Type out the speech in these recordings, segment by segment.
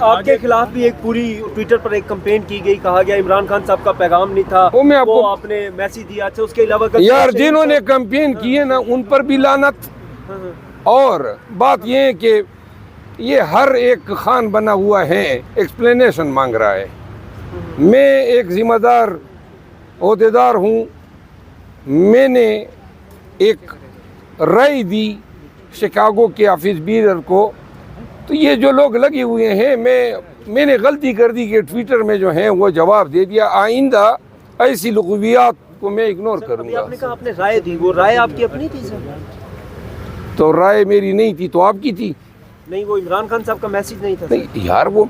آپ کے خلاف بھی ایک پوری ٹویٹر پر ایک کمپین کی گئی, کہا گیا عمران خان صاحب کا پیغام نہیں تھا, وہ آپ نے میسیج دیا. اچھا اس کے علاوہ یار جنہوں نے کمپین کی ہے نا ان پر بھی لعنت. اور بات یہ ہے کہ یہ ہر ایک خان بنا ہوا ہے ایکسپلینیشن مانگ رہا ہے. میں ایک ذمہ دار عہدیدار ہوں, میں نے ایک رائے دی شکاگو کے آفس بیرر کو, تو یہ جو لوگ لگے ہوئے ہیں میں نے غلطی کر دی کہ ٹویٹر میں جو ہیں وہ جواب دے دیا. آئندہ ایسی لغویات کو میں اگنور کروں گا. آپ نے کہا آپ نے رائے دی, وہ رائے آپ کی اپنی تھی سر؟ تو رائے میری نہیں تھی تو آپ کی تھی. نہیں, وہ عمران خان صاحب کا میسیج نہیں تھا. نہیں یار, وہ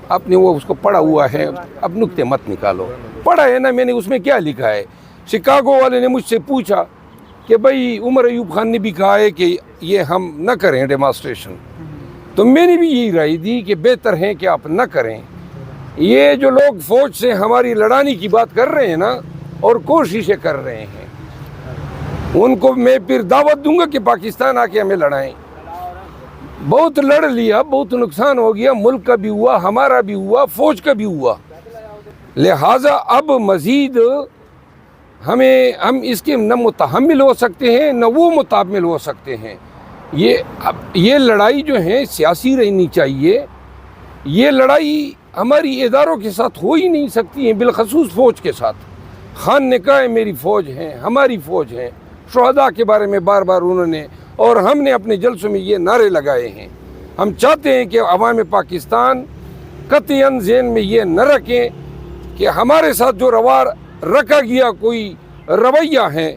آپ نے وہ اس کو پڑھا ہوا ہے, اب نکتے مت نکالو. پڑھا ہے نا میں نے, اس میں کیا لکھا ہے. شکاگو والے نے مجھ سے پوچھا کہ بھائی عمر ایوب خان نے بھی کہا ہے کہ یہ ہم نہ کریں ڈیمانسٹریشن, تو میں نے بھی یہی رائے دی کہ بہتر ہے کہ آپ نہ کریں. یہ جو لوگ فوج سے ہماری لڑانے کی بات کر رہے ہیں نا اور کوششیں کر رہے ہیں, ان کو میں پھر دعوت دوں گا کہ پاکستان آ کے ہمیں لڑائیں. بہت لڑ لیا, بہت نقصان ہو گیا, ملک کا بھی ہوا, ہمارا بھی ہوا, فوج کا بھی ہوا. لہٰذا اب مزید ہم اس کے نہ متحمل ہو سکتے ہیں نہ وہ متحمل ہو سکتے ہیں. یہ لڑائی جو ہے سیاسی رہنی چاہیے. یہ لڑائی ہماری اداروں کے ساتھ ہو ہی نہیں سکتی ہے, بالخصوص فوج کے ساتھ. خان نے کہا ہے میری فوج ہے, ہماری فوج ہے. شہداء کے بارے میں بار بار انہوں نے, اور ہم نے اپنے جلسوں میں یہ نعرے لگائے ہیں. ہم چاہتے ہیں کہ عوام پاکستان قطعاً ذہن میں یہ نہ رکھیں کہ ہمارے ساتھ جو رکھا گیا کوئی رویہ ہے,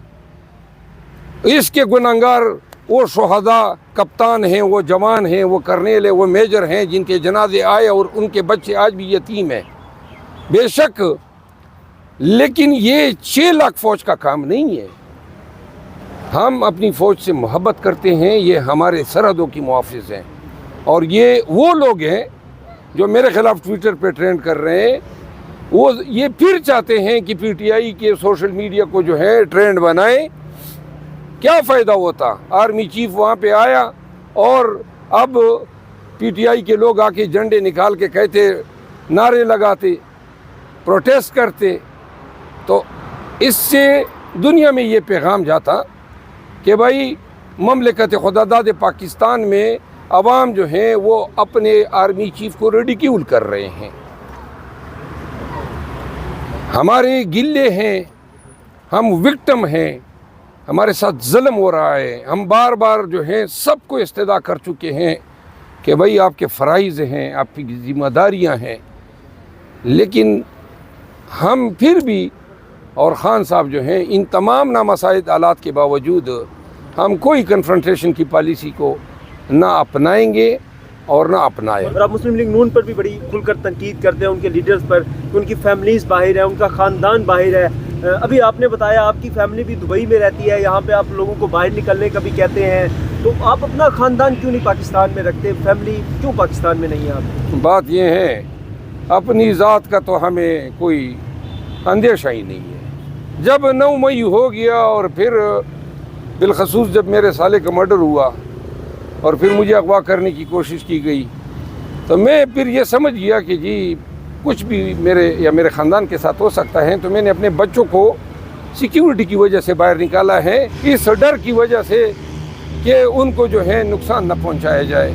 اس کے گنہگار وہ شہداء کپتان ہیں, وہ جوان ہیں, وہ کرنیل ہیں, وہ میجر ہیں جن کے جنازے آئے اور ان کے بچے آج بھی یتیم ہیں. بے شک, لیکن یہ 6 لاکھ فوج کا کام نہیں ہے. ہم اپنی فوج سے محبت کرتے ہیں, یہ ہمارے سرحدوں کی محافظ ہیں. اور یہ وہ لوگ ہیں جو میرے خلاف ٹویٹر پہ ٹرینڈ کر رہے ہیں, وہ یہ پھر چاہتے ہیں کہ پی ٹی آئی کے سوشل میڈیا کو جو ہے ٹرینڈ بنائیں. کیا فائدہ ہوتا؟ آرمی چیف وہاں پہ آیا اور اب پی ٹی آئی کے لوگ آ کے جھنڈے نکال کے کہتے, نعرے لگاتے, پروٹیسٹ کرتے, تو اس سے دنیا میں یہ پیغام جاتا کہ بھائی مملکت خداداد پاکستان میں عوام جو ہیں وہ اپنے آرمی چیف کو ریڈیکیول کر رہے ہیں, ہمارے گلے ہیں, ہم وکٹم ہیں, ہمارے ساتھ ظلم ہو رہا ہے. ہم بار بار جو ہیں سب کو استدعا کر چکے ہیں کہ بھائی آپ کے فرائض ہیں, آپ کی ذمہ داریاں ہیں, لیکن ہم پھر بھی, اور خان صاحب جو ہیں, ان تمام نامساعد حالات کے باوجود ہم کوئی کنفرنٹیشن کی پالیسی کو نہ اپنائیں گے اور نہ اپنائیں. اور آپ مسلم لیگ نون پر بھی بڑی کھل کر تنقید کرتے ہیں, ان کے لیڈرز پر, ان کی فیملیز باہر ہیں, ان کا خاندان باہر ہے. ابھی آپ نے بتایا آپ کی فیملی بھی دبئی میں رہتی ہے, یہاں پہ آپ لوگوں کو باہر نکلنے کا بھی کہتے ہیں, تو آپ اپنا خاندان کیوں نہیں پاکستان میں رکھتے, فیملی کیوں پاکستان میں نہیں ہے آپ؟ بات یہ ہے, اپنی ذات کا تو ہمیں کوئی اندیشہ ہی نہیں ہے. جب 9 مئی ہو گیا اور پھر بالخصوص جب میرے سالے کا مرڈر ہوا اور پھر مجھے اغوا کرنے کی کوشش کی گئی, تو میں پھر یہ سمجھ گیا کہ جی کچھ بھی میرے یا میرے خاندان کے ساتھ ہو سکتا ہے. تو میں نے اپنے بچوں کو سیکیورٹی کی وجہ سے باہر نکالا ہے, اس ڈر کی وجہ سے کہ ان کو جو ہے نقصان نہ پہنچایا جائے.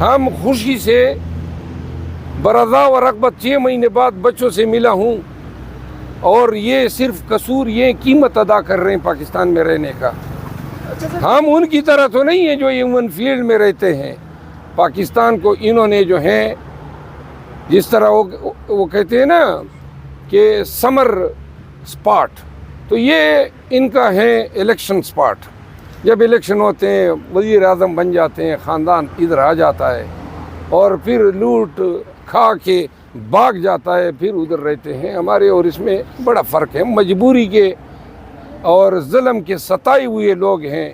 ہم خوشی سے برضا و رغبت 6 مہینے بعد بچوں سے ملا ہوں, اور یہ صرف قصور یہ قیمت ادا کر رہے ہیں پاکستان میں رہنے کا. ہم ان کی طرح تو نہیں ہیں جو ہیومن فیلڈ میں رہتے ہیں. پاکستان کو انہوں نے جو ہے جس طرح وہ کہتے ہیں نا کہ سمر سپاٹ, تو یہ ان کا ہے الیکشن سپاٹ. جب الیکشن ہوتے ہیں وزیر اعظم بن جاتے ہیں, خاندان ادھر آ جاتا ہے اور پھر لوٹ کھا کے بھاگ جاتا ہے, پھر ادھر رہتے ہیں. ہمارے اور اس میں بڑا فرق ہے. مجبوری کے اور ظلم کے ستائے ہوئے لوگ ہیں,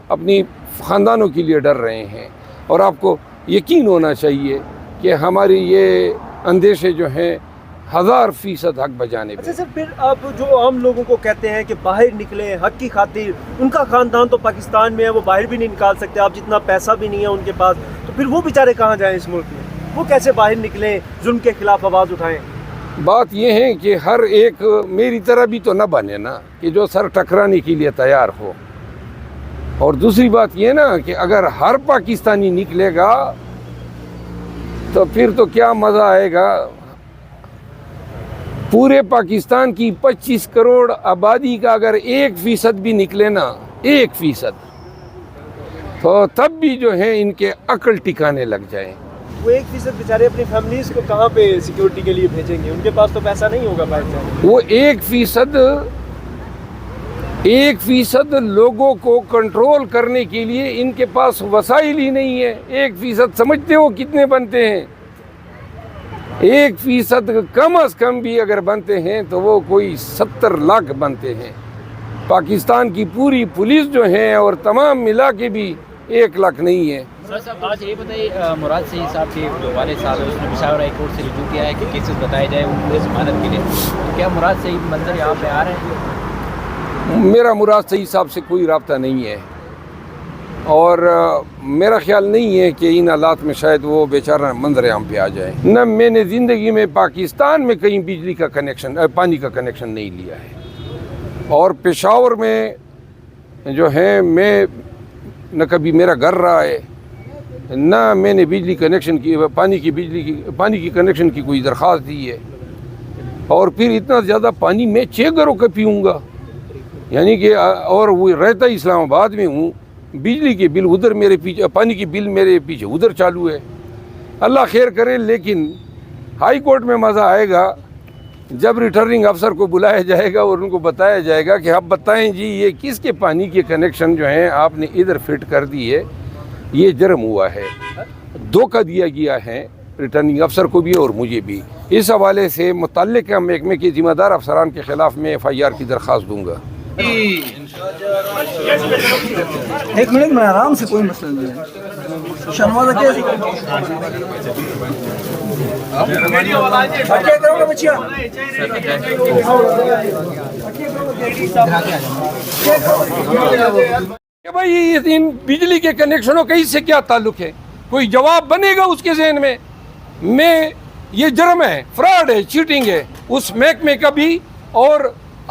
اپنی خاندانوں کے لیے ڈر رہے ہیں. اور آپ کو یقین ہونا چاہیے کہ ہماری یہ اندیشے جو ہیں 1000% حق بجانے پہ. اچھا سر, پھر آپ جو عام لوگوں کو کہتے ہیں کہ باہر نکلیں حق کی خاطر, ان کا خاندان تو پاکستان میں ہے, وہ باہر بھی نہیں نکال سکتے, آپ جتنا پیسہ بھی نہیں ہے ان کے پاس, تو پھر وہ بیچارے کہاں جائیں اس ملک میں؟ وہ کیسے باہر نکلیں, ظلم کے خلاف آواز اٹھائیں؟ بات یہ ہے کہ ہر ایک میری طرح بھی تو نہ بنے نا, کہ جو سر ٹکرانے کے لیے تیار ہو. اور دوسری بات یہ نا کہ اگر ہر پاکستانی نکلے گا تو پھر تو کیا مزہ آئے گا. پورے پاکستان کی 25 کروڑ آبادی کا اگر 1% بھی نکلے نا, 1%, تو تب بھی جو ہے ان کے عقل ٹکانے لگ جائیں. وہ 1% بیچارے اپنی فیملیز کو کہاں پہ سیکیورٹی کے لیے بھیجیں گے؟ ان کے پاس تو پیسہ نہیں ہوگا باہر جانے. وہ 1% لوگوں کو کنٹرول کرنے کے لیے ان کے پاس وسائل ہی نہیں ہے. 1% سمجھتے ہو کتنے بنتے ہیں؟ 1% کم از کم بھی اگر بنتے ہیں تو وہ کوئی 70 لاکھ بنتے ہیں. پاکستان کی پوری پولیس جو ہے اور تمام ملا کے بھی 1 لاکھ نہیں ہے. سر صاحب آج یہ بتائیے, مراد سعید صاحب کے والد صاحب ہے, اس نے پشاور ہائی کورٹ سے رجوع کیا ہے کہ کیسز بتائے جائے ان کو ضمانت کے لیے. کیا مراد سعید منظر یہاں پہ آ رہے ہیں؟ میرا مراد سعید صاحب سے کوئی رابطہ نہیں ہے, اور میرا خیال نہیں ہے کہ ان حالات میں شاید وہ بیچارہ منظر عام پہ آ جائے. نہ میں نے زندگی میں پاکستان میں کہیں بجلی کا کنیکشن, پانی کا کنیکشن نہیں لیا ہے. اور پشاور میں جو ہے میں نہ کبھی میرا گھر رہا ہے, نہ میں نے بجلی کنیکشن کی, پانی کی کنیکشن کی کوئی درخواست دی ہے. اور پھر اتنا زیادہ پانی میں 6 گھروں کا پیوں گا, یعنی کہ, اور وہ رہتا اسلام آباد میں ہوں. بجلی کے بل ادھر میرے پیچھے, پانی کی بل میرے پیچھے ادھر چالو ہے. اللہ خیر کرے. لیکن ہائی کورٹ میں مزہ آئے گا جب ریٹرننگ افسر کو بلایا جائے گا اور ان کو بتایا جائے گا کہ آپ بتائیں جی یہ کس کے پانی کے کنیکشن جو ہیں آپ نے ادھر فٹ کر دی ہے, یہ جرم ہوا ہے, دھوکہ دیا گیا ہے ریٹرننگ افسر کو بھی اور مجھے بھی. اس حوالے سے متعلقہ محکمے کے ذمہ دار افسران کے خلاف میں FIR کی درخواست دوں گا. ایک منٹ میں آرام سے, کوئی مسئلہ نہیں ہے. شنوازہ کیا کرو گے بچیا؟ کہ بھائی ان بجلی کے کنیکشنوں کا اس سے کیا تعلق ہے؟ کوئی جواب بنے گا اس کے ذہن میں یہ جرم ہے, فراڈ ہے, چیٹنگ ہے اس محکمے کا بھی اور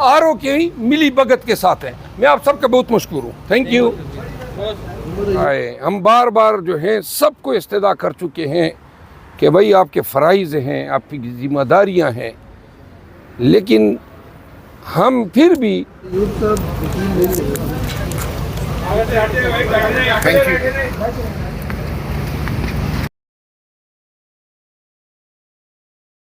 RO کی ملی بھگت کے ساتھ ہے. میں آپ سب کا بہت مشکور ہوں. Thank you. ہم بار بار جو ہیں سب کو استدعا کر چکے ہیں کہ بھائی آپ کے فرائض ہیں, آپ کی ذمہ داریاں ہیں, لیکن ہم پھر بھی Thank you.